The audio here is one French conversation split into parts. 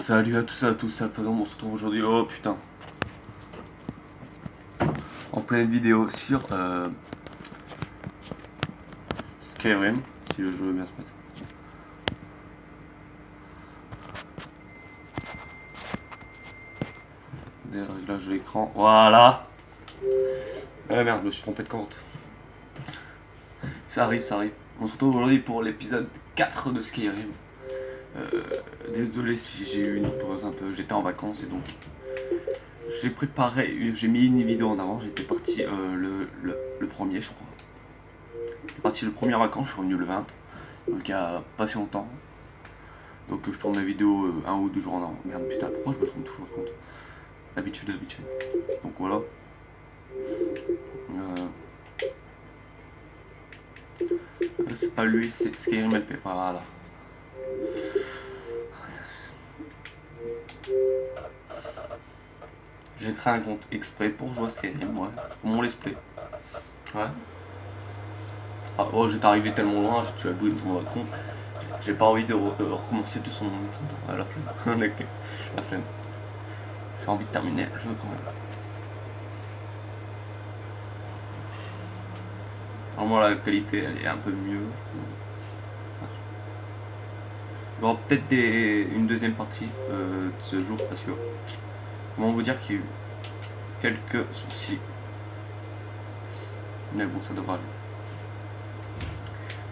Salut à tous et à tous, on se retrouve aujourd'hui, oh putain, en pleine vidéo sur Skyrim, si le jeu veut bien se mettre. Des réglages de l'écran, voilà. Ah merde, je me suis trompé de compte. Ça arrive, ça arrive. On se retrouve aujourd'hui pour l'épisode 4 de Skyrim. Désolé si j'ai eu une pause un peu, j'étais en vacances et donc j'ai préparé, j'ai mis une vidéo en avant, j'étais parti le premier je crois. J'étais parti le premier en vacances, je suis revenu le 20, donc il y a pas si longtemps. Donc je tourne la vidéo un ou deux jours en avant. Merde putain, pourquoi je me trompe toujours de compte? L'habitude. Donc voilà. C'est pas lui, c'est Skyrim LP, voilà. J'ai créé un compte exprès pour jouer à Skyrim, ouais, pour mon let's play. Ouais. Ah, oh, j'étais arrivé tellement loin, tu as oublié de mon compte. J'ai pas envie de recommencer tout son nom. La flemme. La flemme. J'ai envie de terminer le jeu quand même. Vraiment la qualité elle est un peu mieux. Il y aura peut-être une deuxième partie de ce jour parce que comment vous dire qu'il y a eu quelques soucis. Mais bon, ça devra aller.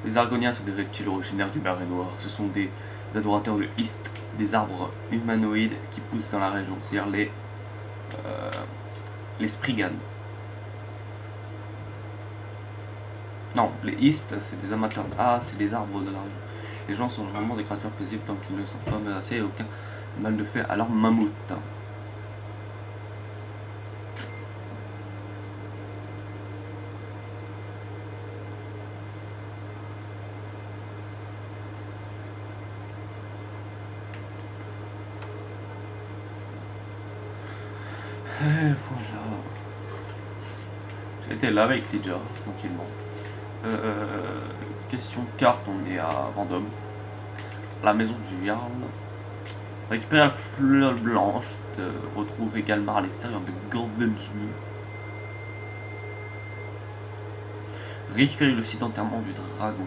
Les Argoniens sont des reptiles originaires du Marais Noir. Ce sont des adorateurs de Ist, des arbres humanoïdes qui poussent dans la région, c'est-à-dire les Spriggan. Non, les Ist, c'est des amateurs. Ah, c'est les arbres de la région. Les gens sont vraiment des créatures paisibles tant qu'ils ne sont pas menacés et aucun mal ne fait à leur mammouth. Et voilà. J'ai été là avec Lydia, tranquillement. Question carte, on est à Vendôme. La maison du Jarl. Récupérer la fleur blanche. Te retrouve également à l'extérieur de Gordensmur. Récupérer le site d'enterrement du dragon.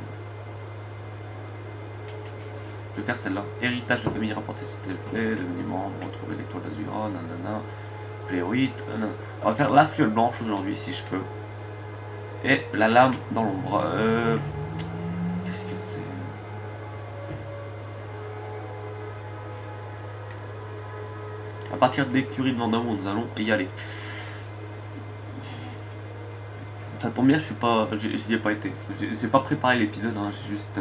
Je vais faire celle-là. Héritage de famille rapporté s'il te plaît. Devenir membre, retrouver l'étoile d'azur, nanana. Fléoïte. On va faire la fleur blanche aujourd'hui si je peux. Et la lame dans l'ombre. Qu'est-ce que c'est? À partir de l'écurie de Vendôme, nous allons y aller. Ça tombe bien, j'y ai pas été. J'ai pas préparé l'épisode, hein, j'ai juste.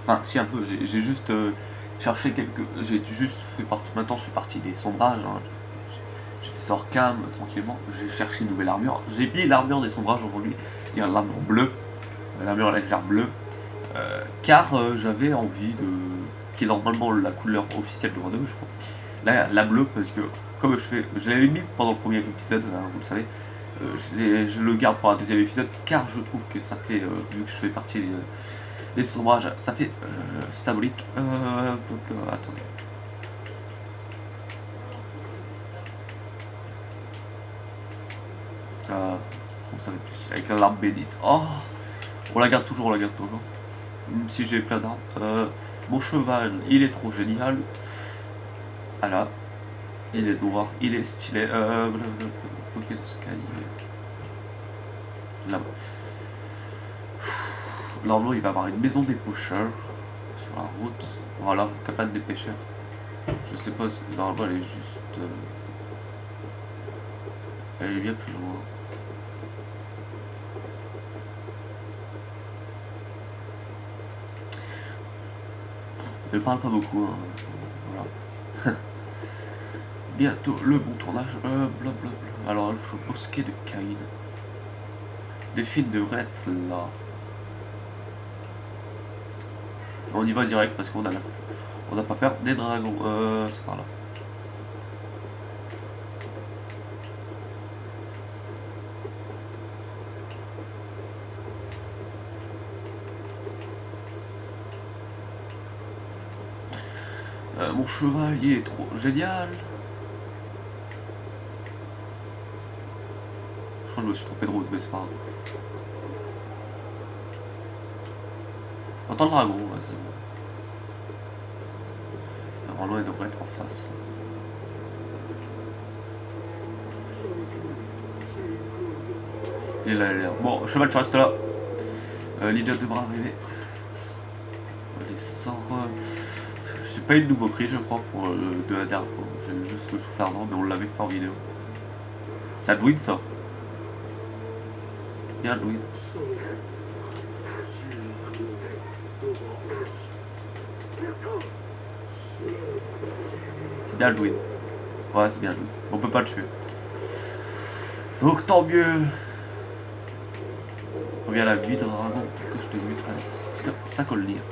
Enfin, si un peu, j'ai juste cherché quelques. J'ai juste fait partie. Maintenant, je fais partie des sombrages. Hein. J'ai fait ça hors cam, tranquillement. J'ai cherché une nouvelle armure. J'ai mis l'armure des sombrages aujourd'hui, c'est-à-dire l'armure bleue, l'armure légère bleue, car j'avais envie de. Qui est normalement la couleur officielle de Vendôme, je crois. La bleue, parce que comme je l'avais mis pendant le premier épisode, hein, vous le savez. Je le garde pour un deuxième épisode car je trouve que ça fait, vu que je fais partie des sombrages, ça fait symbolique. Attendez. Je trouve ça fait plus stylé avec l'arbre bénite. Oh, on la garde toujours, Même si j'ai plein d'arbres. Mon cheval, il est trop génial. Voilà. Il est noir, il est stylé. Ok, Sky. Là-bas. Normalement, il va y avoir une maison des pêcheurs sur la route. Voilà, cabane des pêcheurs. Je sais pas si normalement elle est juste. Elle est bien plus loin. Elle parle pas beaucoup, hein. Voilà. Bientôt le bon tournage. Blablabla. Alors, je suis au bosquet de Caïn. Delphine devrait être là. On y va direct parce qu'on n'a pas peur des dragons. C'est par là. Mon chevalier est trop génial. Je crois que je me suis trompé de route, mais c'est pas grave. J'entends le dragon, ouais, c'est bon. Normalement, il devrait être en face. Il a l'air. Bon, cheval, tu restes là. Lydia devra arriver. Il sort. J'ai pas eu de nouveau cri, je crois, pour de la dernière fois. J'ai juste le souffle ardent, mais on l'avait fait en vidéo. C'est Halloween, ça. Bien Halloween. C'est bien Halloween. Ouais, c'est bien Halloween. On peut pas le tuer. Donc tant mieux. Reviens à la vie de dragon pour que je te mute. Ça colle lire.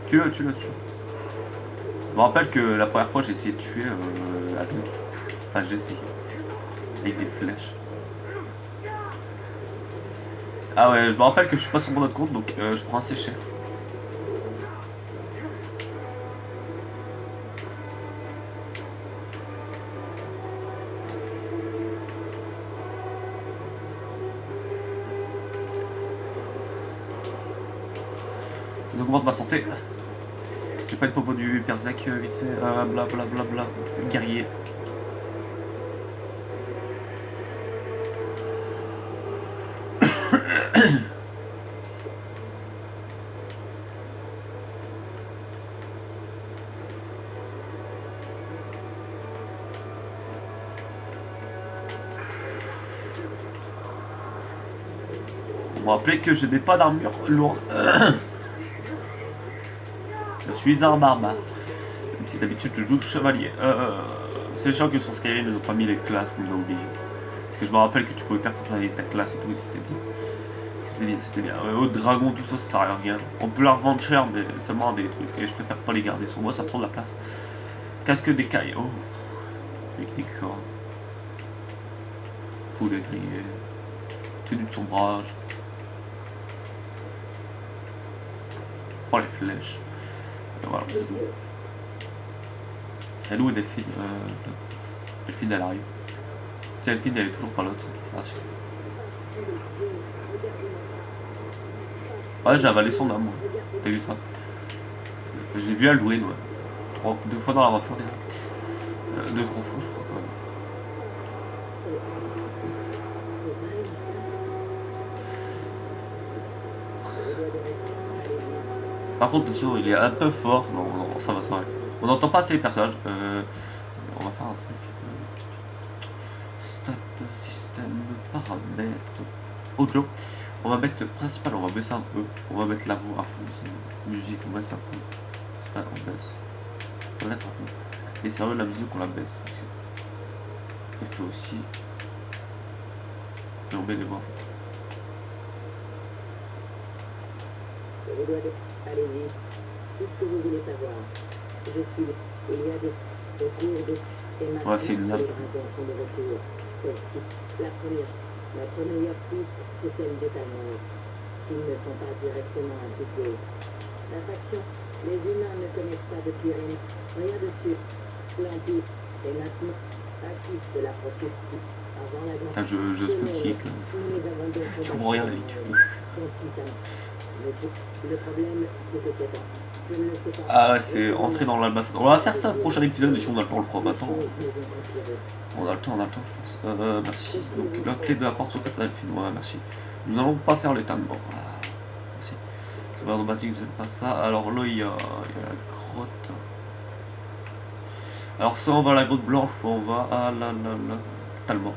Tue-le. Je me rappelle que la première fois j'ai essayé de tuer à deux. Enfin j'ai essayé. Avec des flèches. Ah ouais, je me rappelle que je suis pas sur mon autre compte donc je prends assez cher. J'augmente ma santé. J'ai pas de popo du Perzac vite fait. Blablabla. Guerrier. On m'a rappelé que je n'ai pas d'armure lourde. Je suis un barbare. Même si d'habitude je joue chevalier. C'est chiant que sur Skyrim ils n'ont pas mis les classes comme ils ont obligé. Parce que je me rappelle que tu pouvais personnaliser ta classe et tout, et c'était bien. C'était bien. Autre dragon, tout ça, ça sert à rien. On peut la revendre cher, mais ça me rend des trucs. Et je préfère pas les garder sur moi, ça prend de la place. Casque d'écaille. Oh. Avec des cornes. Poulet grillé. Tenue de sombrage. Oh les flèches. Et voilà, c'est tout. Elle est où Delphine Delphine elle arrive. Tiens, Delphine elle est toujours pas là, ah, ouais, j'ai avalé son âme, moi. T'as vu ça? J'ai vu Halloween, ouais. 2 fois dans l'aventure déjà. 2-3 fois, je crois, quand même. Par contre, attention, il est un peu fort. Non, ça va. On n'entend pas assez les personnages. On va faire un truc. Stat, système, paramètres, audio. On va mettre principal, on va baisser un peu. On va mettre la voix à fond. Musique, on baisse un peu. C'est pas, on baisse. On va mettre à fond. Et sérieux, la musique, on la baisse. Parce que. Elle fait aussi. Et on met les voix à fond. Allez-y, tout ce que vous voulez savoir. Je suis Eliades, au cours de... Et maintenant, c'est une lampe. les dragons sont de retour. Celle-ci, notre meilleure piste, c'est celle de Talmor. S'ils ne sont pas directement impliqués. La faction, les humains ne connaissent pas de Pyrène, rien dessus. L'Empire, et maintenant, à qui cela profite-t-il? Avant la grande... Je speak. Je comprends rien à la vie. Le problème, c'est que c'est pas. Je ne le sais pas. Ah ouais, c'est entrer dans l'ambassade. On va faire ça au prochain épisode, et si on a le temps, on le fera maintenant. On a le temps, je pense. Merci. Donc, la clé de la porte secrète à Delphine. Ouais, merci. Nous n'allons pas faire l'état de mort. Ah, merci. C'est pas automatique, j'aime pas ça. Alors là, il y a la grotte. Alors, ça, on va à la grotte blanche, ou on va à la Talmor.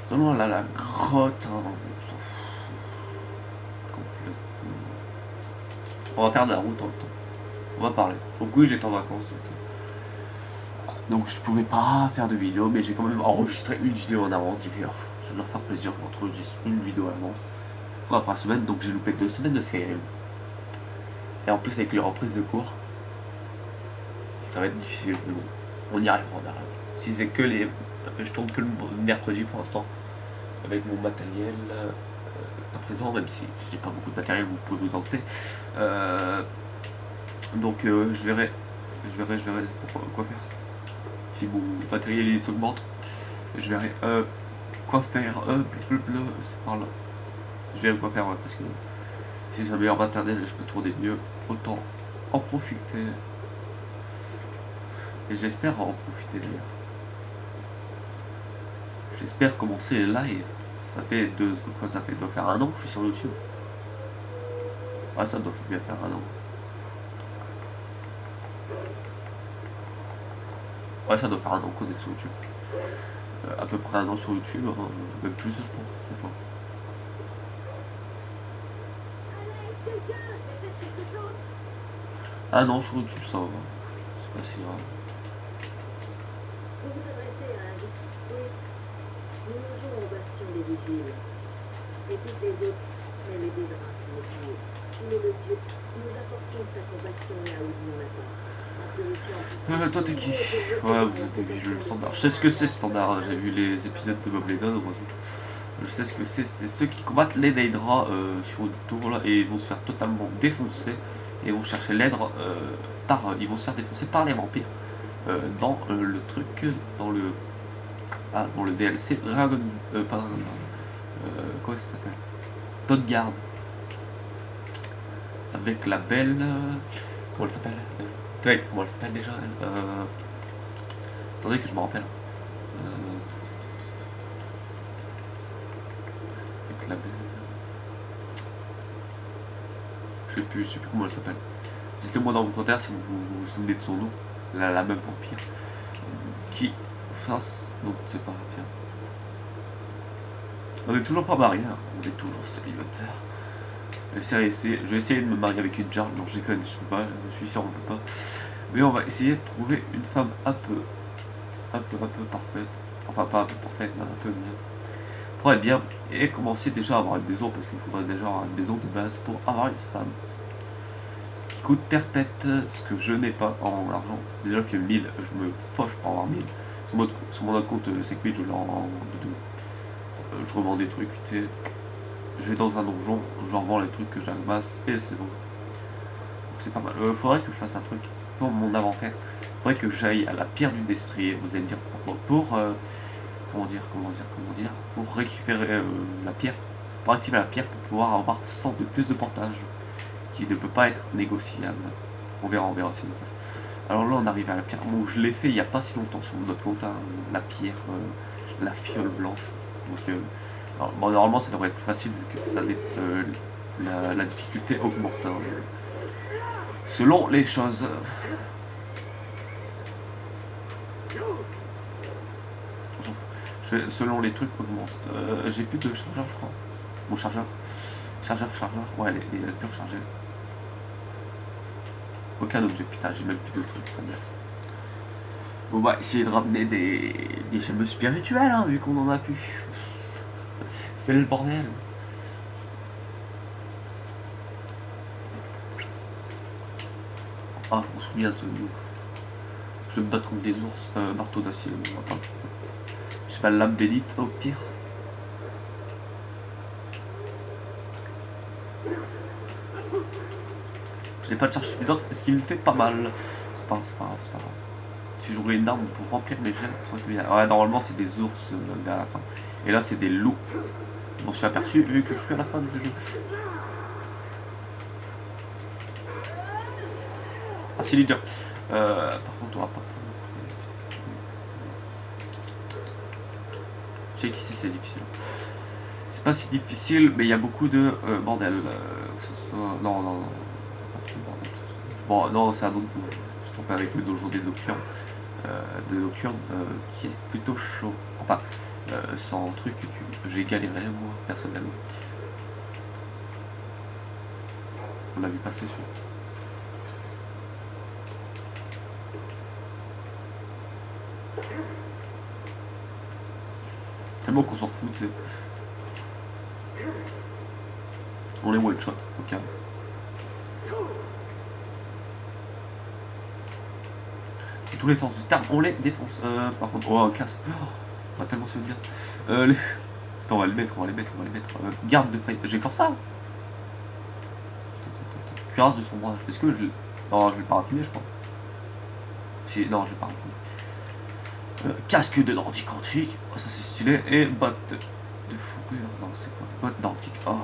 Seulement là, la grotte, hein, on s'en fout. Complètement. On va faire de la route en même temps. On va parler. Donc oui, j'étais en vacances. Donc je pouvais pas faire de vidéo, mais j'ai quand même enregistré une vidéo en avance. Je vais leur faire plaisir, je enregistre une vidéo avant. Pour après la semaine, donc j'ai loupé 2 semaines de Skyrim. Et en plus avec les reprises de cours, ça va être difficile, mais bon, on y arrivera, Si c'est que je tourne que le mercredi pour l'instant. Avec mon matériel à présent, même si je n'ai pas beaucoup de matériel, vous pouvez vous en douter. Donc je verrai pour quoi faire. Si mon matériel il s'augmente, je verrai quoi faire. C'est par là. Je verrai quoi faire parce que si j'ai un meilleur matériel, je peux tourner mieux. Autant en profiter. Et j'espère en profiter d'ailleurs. J'espère commencer les lives. Ça fait ça doit faire un an que je suis sur YouTube. Ah, ça doit bien faire un an. Ouais, ça doit faire un an qu'on est sur YouTube. À peu près un an sur YouTube, hein, même plus, je pense. Je sais pas. Un an sur YouTube, ça va. C'est pas si grave. Vous vous adressez à un... Oui. Nous logeons au bastion des vigiles. Et toutes les autres, même les grâces, monsieur. Il est le Dieu. Nous apportons sa compassion là où il n'en a pas. Toi t'es qui? Ouais, vous êtes des vigiles standards. Je sais ce que c'est standard, j'ai vu les épisodes de Mob Legends, heureusement. Je sais ce que c'est ceux qui combattent les Daedra sur une tour là et ils vont se faire totalement défoncer et vont chercher l'aide ils vont se faire défoncer par les vampires dans le truc, dans le DLC Dragon, pas Dragon Ball, comment ça s'appelle? Dawnguard. Avec la belle, comment elle s'appelle? Ouais, comment elle s'appelle déjà elle attendez que je me rappelle. Avec la belle. Je sais plus comment elle s'appelle. Dites-le-moi dans vos commentaires si vous souvenez de son nom. La meuf vampire. Qui. Face. Non, c'est pas bien. On est toujours pas mariés, hein. On est toujours célibataire. Je vais essayer de me marier avec une jarre, non je déconne, je peux pas, je suis sûr on peut pas. Mais on va essayer de trouver une femme un peu parfaite. Enfin pas un peu parfaite, mais un peu bien. Pour être bien et commencer déjà à avoir une maison, parce qu'il faudrait déjà avoir une maison de base pour avoir une femme. Ce qui coûte perpète, ce que je n'ai pas en argent. Déjà que 1000, je me fauche pour avoir 1000. Sur mon autre compte 5000, je l'ai en 2. Je revends des trucs vite fait. Je vais dans un donjon, je revends les trucs que j'amasse et c'est bon. C'est pas mal. Faudrait que je fasse un truc pour mon inventaire. Faudrait que j'aille à la pierre du destrier. Vous allez me dire pourquoi? Comment dire pour récupérer la pierre, pour activer la pierre pour pouvoir avoir 100 de plus de portage, ce qui ne peut pas être négociable. On verra si on le fasse. Alors là on arrive à la pierre. Bon, je l'ai fait il n'y a pas si longtemps sur notre compte, hein, la pierre, la fiole blanche. Donc alors, bon, normalement ça devrait être plus facile vu que ça la difficulté augmente hein, selon les choses. Selon les trucs augmente. J'ai plus de chargeur je crois. Mon chargeur. Ouais, elle est plus rechargée. Aucun objet, putain, j'ai même plus de trucs, ça me... Bon bah, essayer de ramener des gemmes spirituelles, hein, vu qu'on en a plus. C'est le bordel. Ah, je me souviens de ce move. Je vais me battre contre des ours, marteau d'acier, attends. Je sais pas, lame bénite au pire. J'ai pas de charge suffisante, ce qui me fait pas mal. C'est pas grave. Si j'aurais une arme pour remplir mes gemmes, ça aurait été bien. Ouais, normalement c'est des ours vers la fin. Et là c'est des loups. Je m'en suis aperçu vu que je suis à la fin du jeu. Ah si, Lydia. Par contre on va pas... Je sais qu'ici c'est difficile. C'est pas si difficile, mais il y a beaucoup de bordel. Que ce soit... Non. Pas tout le bordel. Bon, non, c'est un autre donjon. Je me trompe avec le donjon des Nocturnes. Qui est plutôt chaud. Enfin, sans truc que j'ai galéré moi, personnellement. On l'a vu passer sur. Tellement qu'on s'en fout, tu sais. On les one shot, au calme. Dans tous les sens du terme, on les défonce. Par contre, oh, un casque. On va tellement se dire. Attends, on va les mettre. Garde de faille. J'ai encore ça. Cuirasse de sombrage. Est-ce que je... Non, je vais pas raffiner, je crois. Non, je vais pas raffiner. Casque de nordique antique. Oh, ça c'est stylé. Et bottes de fourrure. Non, c'est quoi? Bottes nordiques. Oh.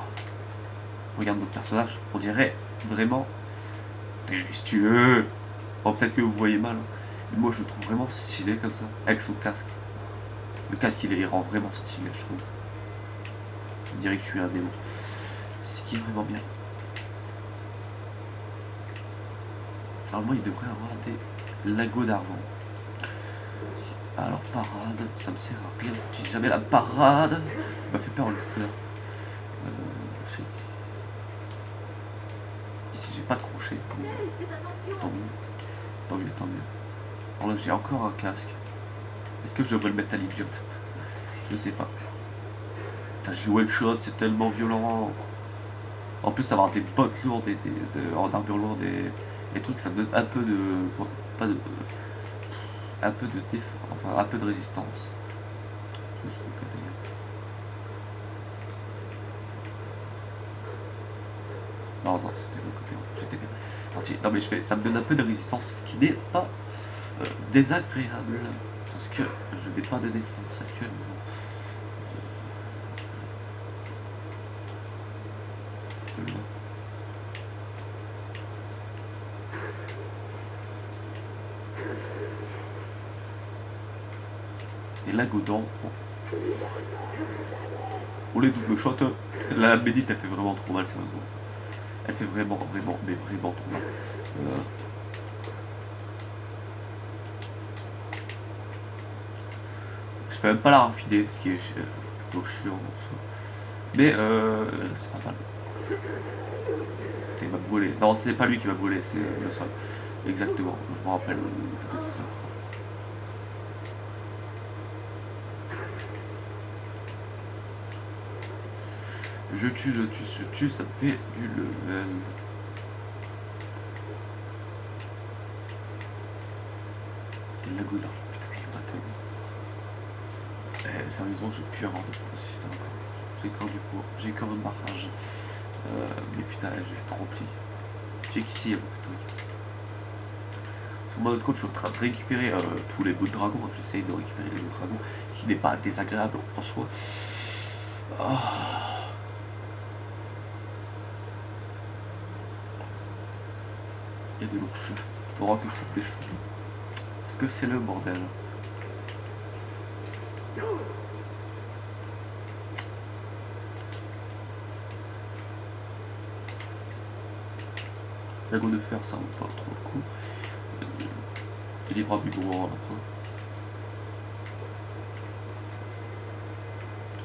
Regarde notre personnage. On dirait vraiment... Si tu veux. Bon, peut-être que vous voyez mal. Hein. Mais moi, je le trouve vraiment stylé comme ça. Avec son casque. Le casque, il rend vraiment stylé, je trouve. On dirait que je suis un démon. Ce qui est vraiment bien. Alors moi, il devrait avoir des lagos d'argent. Alors, parade, ça me sert à rien. Je dis jamais la parade. Il m'a fait peur le cœur. Ici, j'ai pas de crochet. Tant mieux. Alors là, j'ai encore un casque. Est-ce que je devrais le mettre à l'idiot? Je sais pas. Putain, j'ai one shot, c'est tellement violent. En plus, avoir des bottes lourdes et en armure lourde et des trucs, ça me donne un peu de. Pas de. Un peu de défense. Enfin, un peu de résistance. Je me suis trompé d'ailleurs. Non, c'était le côté. J'étais bien parti. Non, mais ça me donne un peu de résistance, ce qui n'est pas désagréable. Parce que je n'ai pas de défense actuellement. Et là, Godon. Oh, les doubles shots. La médite, elle fait vraiment trop mal, sérieusement. Elle fait vraiment trop mal. Je peux même pas la raffiner, ce qui est plutôt chiant en soi. Mais c'est pas mal. Il m'a brûlé. Non, c'est pas lui qui m'a brûlé, c'est le sol. Exactement, je me rappelle de ça. Je tue, ça me fait du level. Et la go d'argent, putain, il y en a tellement. Sérieusement, je peux plus avoir de points si ça encore. J'ai encore du poids, j'ai encore une barrage. Mais putain, je vais être rempli. J'ai qu'ici, un peu de trucs. Sur mon autre compte, je suis en train de récupérer tous les bouts de dragon. J'essaye de récupérer les bouts de dragon, ce qui n'est pas désagréable en soi. Oh. Il y a des lourds cheveux. Il faudra que je coupe les cheveux. Parce que c'est le bordel. Dragon de fer, ça vaut pas trop le coup. Délivrable du gros après.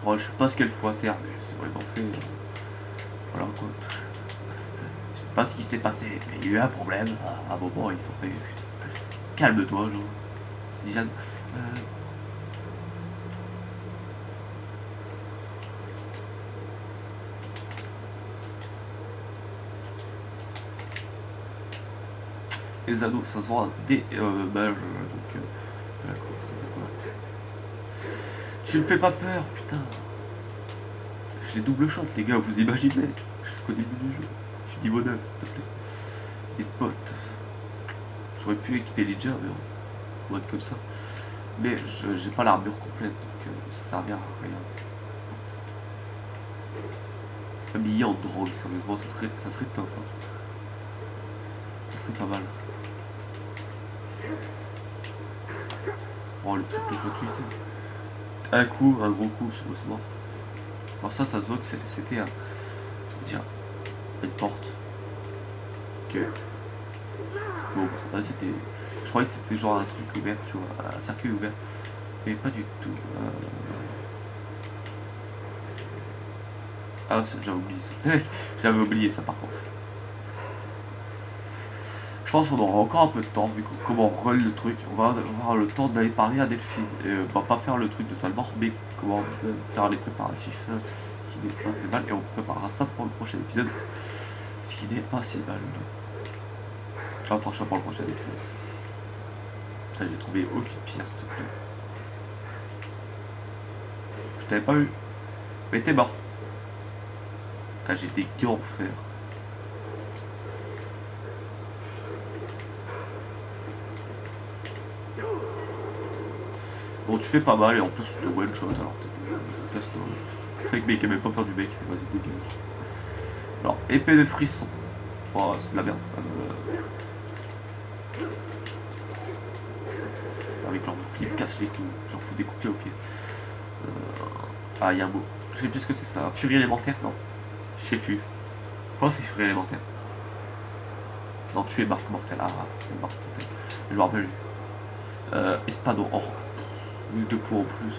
Oh, je sais pas ce qu'elle fout à terre, mais c'est vraiment fait. Voilà quoi. Je sais pas ce qui s'est passé, mais il y a eu un problème. À un moment, ils sont fait. Calme-toi, genre. Diane. Les anneaux, ça se voit des mages, donc de la course. Je ne fais pas peur, putain. Je les double shot, les gars, vous imaginez. Je suis qu'au début du jeu. Je suis niveau 9, s'il te plaît. Des potes. J'aurais pu équiper les mais en mode comme ça. Mais j'ai pas l'armure complète, donc ça servira à rien. Habillé en drone, ça serait top. Hein. Ça serait pas mal. Oh, le truc de jouabilité. Un coup, un gros coup, c'est mort. Alors ça se voit que c'était une porte. Ok. Bon, là c'était... Je croyais que c'était genre un truc ouvert, tu vois, un circuit ouvert. Mais pas du tout. Ah, j'avais oublié ça. J'avais oublié ça par contre. Je pense qu'on aura encore un peu de temps, vu comment on roll le truc. On va avoir le temps d'aller parler à Delphine. Et on va pas faire le truc de totalement, mais comment faire les préparatifs qui n'est pas fait mal. Et on préparera ça pour le prochain épisode. Ce qui n'est pas si mal. Enfin, franchement, pour le prochain épisode. J'ai trouvé aucune pierre, s'il te plaît. Je t'avais pas eu. Mais t'es mort. Putain, j'ai des gants en fer. Bon, tu fais pas mal et en plus tu te one shot alors peut-être. C'est vrai que mec a même pas peur du mec, il fait vas-y dégage. Alors, épée de frisson. Oh, c'est de la merde. Avec leur bouclier, ils me cassent les couilles. J'en fous des coups au pied. Ah, il y a un mot. Je sais plus ce que c'est ça. Furie élémentaire? Non. Je sais plus. Je pense que c'est furie élémentaire. Non, tu es marque mortelle. Ah, c'est marque mortelle. Je me rappelle. Espadon. Oh, 2 points en plus.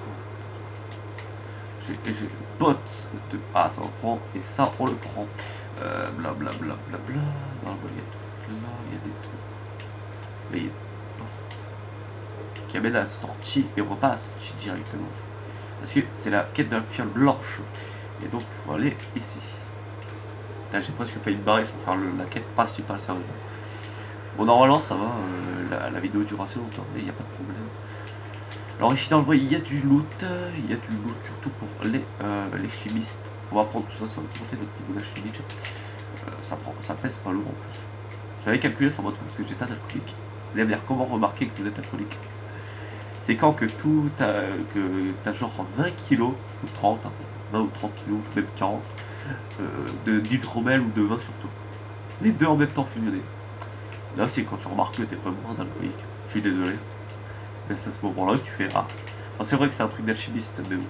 J'ai botte de. Ah, ça on prend. Et ça, on le prend. Blablabla. Bla, bla, bla. Non, il y a des trucs là. Il y a des trucs. Mais il y a une porte qui amène à la sortie. Et on va pas à la sortie directement. Parce que c'est la quête de la fiole blanche. Et donc, il faut aller ici. J'ai presque failli me barrer sans faire la quête principale, sérieux. Bon, normalement, ça va. La vidéo dure assez longtemps, mais il n'y a pas de problème. Alors, ici, dans le bois, il y a du loot. Il y a du loot, surtout pour les chimistes. On va prendre tout ça, ça va augmenter notre niveau d'alchimiste. Ça pèse pas lourd en plus. J'avais calculé sur votre compte que j'étais alcoolique. Vous allez me dire comment remarquer que vous êtes alcoolique. C'est quand que t'as genre 20 kilos, ou 30, hein, 20 ou 30 kilos, ou même 40, d'hydromel ou de vin surtout. Les deux en même temps fusionnés. Là, c'est quand tu remarques que t'es vraiment un alcoolique. Je suis désolé. Mais c'est à ce moment-là que tu fais ah. Alors, c'est vrai que c'est un truc d'alchimiste, mais bon.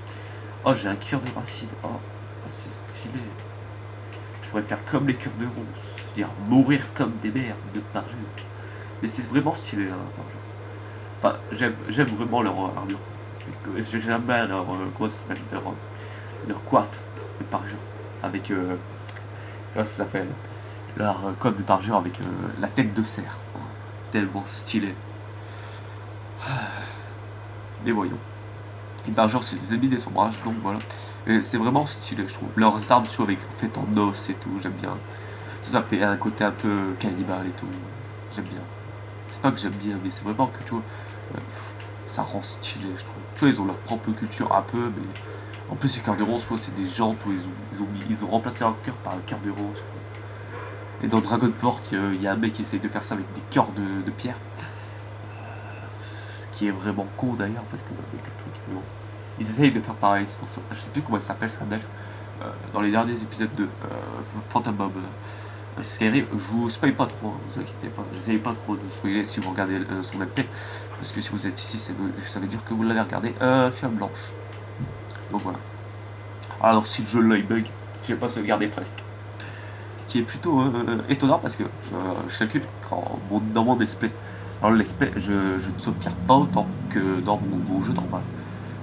Oh, j'ai un cœur de racine. Oh, c'est stylé. Je pourrais faire comme les cœurs de ronces. C'est-à-dire mourir comme des merdes de parjure. Mais c'est vraiment stylé, hein, parjure. Enfin, j'aime vraiment leur armure. J'aime bien leur, comment ça s'appelle, leur coiffe de parjure. Avec, comment ça s'appelle, leur coiffe de parjure avec la tête de cerf. Oh, tellement stylé. Mais voyons. Les parjures, c'est les ennemis des sombrages, donc voilà. Et c'est vraiment stylé, je trouve. Leurs armes, tu vois, avec faites en os et tout, j'aime bien. Ça fait un côté un peu cannibale et tout. J'aime bien. C'est pas que j'aime bien, mais c'est vraiment que tu vois, ça rend stylé, je trouve. Tu vois, ils ont leur propre culture un peu, mais en plus, les cœurs de rose, c'est des gens, tu vois, ils ont remplacé leur cœur par un cœur de rose. Quoi. Et dans Dragonport, il y a un mec qui essaye de faire ça avec des cœurs de pierre. Ce qui est vraiment con d'ailleurs, parce que avec le truc, bon, ils essayent de faire pareil. C'est pour ça, je sais plus comment ça s'appelle, ça d'elfe. Dans les derniers épisodes de Phantom Bob. Skyrim, je vous spoil pas trop, hein, vous inquiétez pas, j'essaye pas trop de spoiler si vous regardez son MP, parce que si vous êtes ici, ça veut dire que vous l'avez regardé, Fiole Blanche. Donc voilà. Alors si le jeu l'œil bug, je vais pas sauvegarder presque. Ce qui est plutôt étonnant parce que je calcule dans mon display. Alors l'esprit, je ne sauvegarde pas autant que dans mon jeu normal.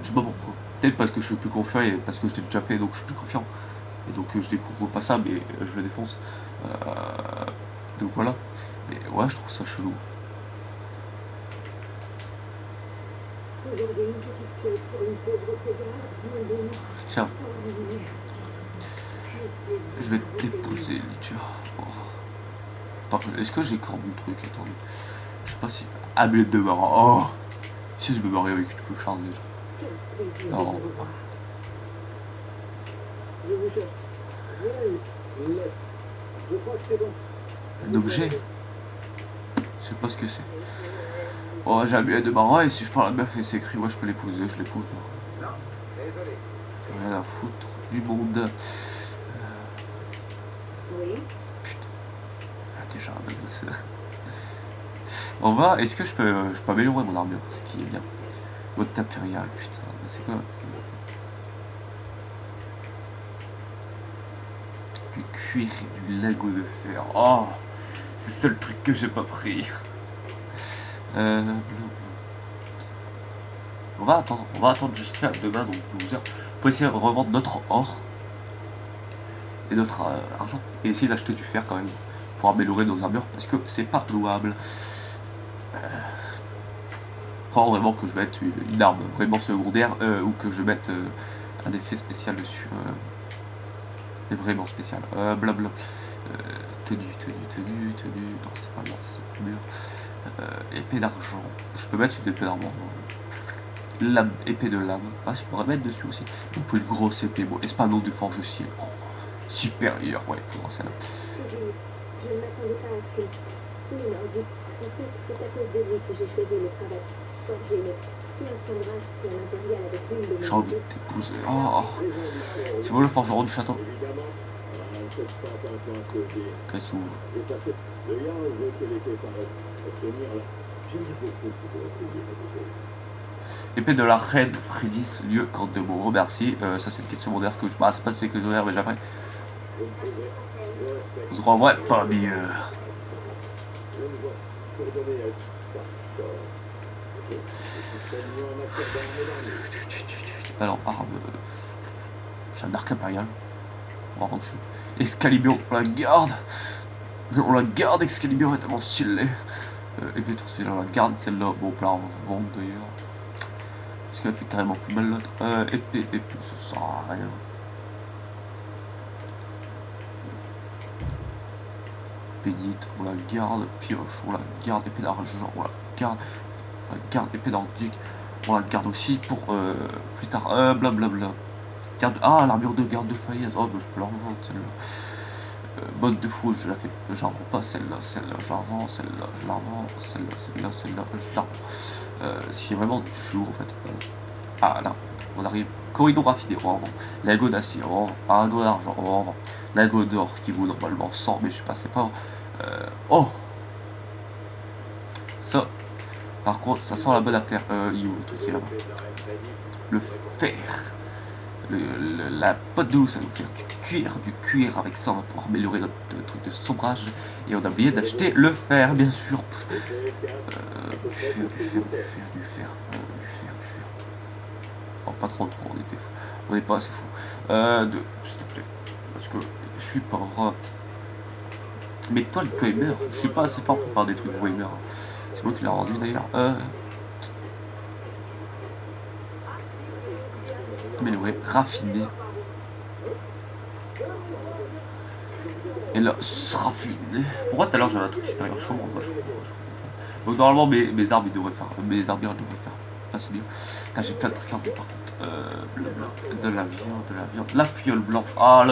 Je sais pas pourquoi. Peut-être parce que je suis plus confiant et parce que je l'ai déjà fait, donc je suis plus confiant. Et donc je découvre pas ça, mais je le défonce. Donc voilà. Mais ouais, je trouve ça chelou. Tiens. Je vais te déposer, Licher. Oh. Attends, est-ce que j'ai encore mon truc? Attendez. Je sais pas si. Amulet de mort. Oh. Si je me marie avec une clocharde déjà. Non. Un objet? Je sais pas ce que c'est. Oh, j'ai un billet de marin et si je parle à la meuf et c'est écrit, ouais, je peux l'épouser, je l'épouse. J'ai rien à foutre du monde. Oui. Putain. Ah, déjà, on va. Est-ce que je peux améliorer mon armure? Ce qui est bien. Votre impérial, putain. C'est quoi? Du cuir et du lingot de fer. Oh, c'est le seul truc que j'ai pas pris. On va attendre jusqu'à demain, donc 12h, pour essayer de revendre notre or et notre argent, et essayer d'acheter du fer quand même, pour améliorer nos armures, parce que c'est pas louable. Prendre vraiment que je mette une arme vraiment secondaire, ou que je mette un effet spécial dessus. Vraiment spécial. Blabla. Tenue. Non, c'est pas bien, c'est plus mûr. Épée d'argent. Je peux mettre une épée d'argent. Lame, épée de lame. Ah, je pourrais mettre dessus aussi. On peut une grosse épée, bon, espadon de forge aussi. Oh, supérieur, ouais, il faudra celle-là. Je ne m'attendais pas à ce que tout le monde dit. En fait, c'est à cause de lui que j'ai choisi le travail. Forger, mais si un sombrage tue un impérial avec l'une de mes J'ai envie de idées, t'épouser. Oh, c'est bon le forgeron du château. Évidemment, faites pas attention à ce que je dis. Qu'est-ce que vous... Et sachez, le gars veut que l'épée paraisse obtenir là. J'aimerais beaucoup que vous retrouviez cette épée. Épée de la reine Frédis, lieu quand de mots remercie. Ça c'est une quête secondaire que je... Bah c'est pas c'est que je regarde mais j'appelle. Vous me trouverez. Je respecte. Vous trouverez pas mieux. Je ne vois pour donner pas tort. Ok. Je suis mieux en matière d'armes et d'armure. Alors, arme... J'ai un arc impérial. On va rentrer dessus. Excalibur, on la garde. On la garde, Excalibur est tellement stylé. Épée tourcée, on la garde celle-là. Bon, on peut la revendre d'ailleurs. Parce qu'elle fait carrément plus mal l'autre. Épée, ça sert à rien. Pénite, on la garde. Pioche, on la garde. Épée d'argent, on la garde. On la garde. Épée d'antique, on la garde aussi pour plus tard. Blablabla. Garde... Ah, l'armure de garde de faïence. Oh, bah, je peux la revendre celle-là. Botte de fou, je la fais. J'en vends pas celle-là, celle-là, je la revends, celle-là, je la revends, celle-là, celle-là, celle-là, je la revends. Si vraiment du chou en fait. Ah là, on arrive. Corridor raffiné, on revend. Lago d'acier, on revend. Arago d'argent, on revend. Lago d'or qui vaut normalement 100, mais je suis passé pas. Oh! Ça, par contre, ça sent la bonne affaire. Il est où le truc qui est là-bas? Le fer. La pote de loup, ça va nous faire du cuir avec ça, on va pouvoir améliorer notre truc de sombrage. Et on a oublié d'acheter le fer, bien sûr. Du fer. Oh, pas trop, on est pas assez fou. S'il te plaît, parce que je suis pas roi. Mais toi, le gamer, je suis pas assez fort pour faire des trucs gamer. C'est moi qui l'ai rendu d'ailleurs. Améliorer, raffiner. Et là, raffiné. Pourquoi tout à l'heure j'avais un truc supérieur? Je comprends pas. Donc normalement mes armes ils devraient faire. Mes armures devraient faire. Là c'est bien. J'ai plein de trucs en plus par contre. De la viande. La fiole blanche. Ah là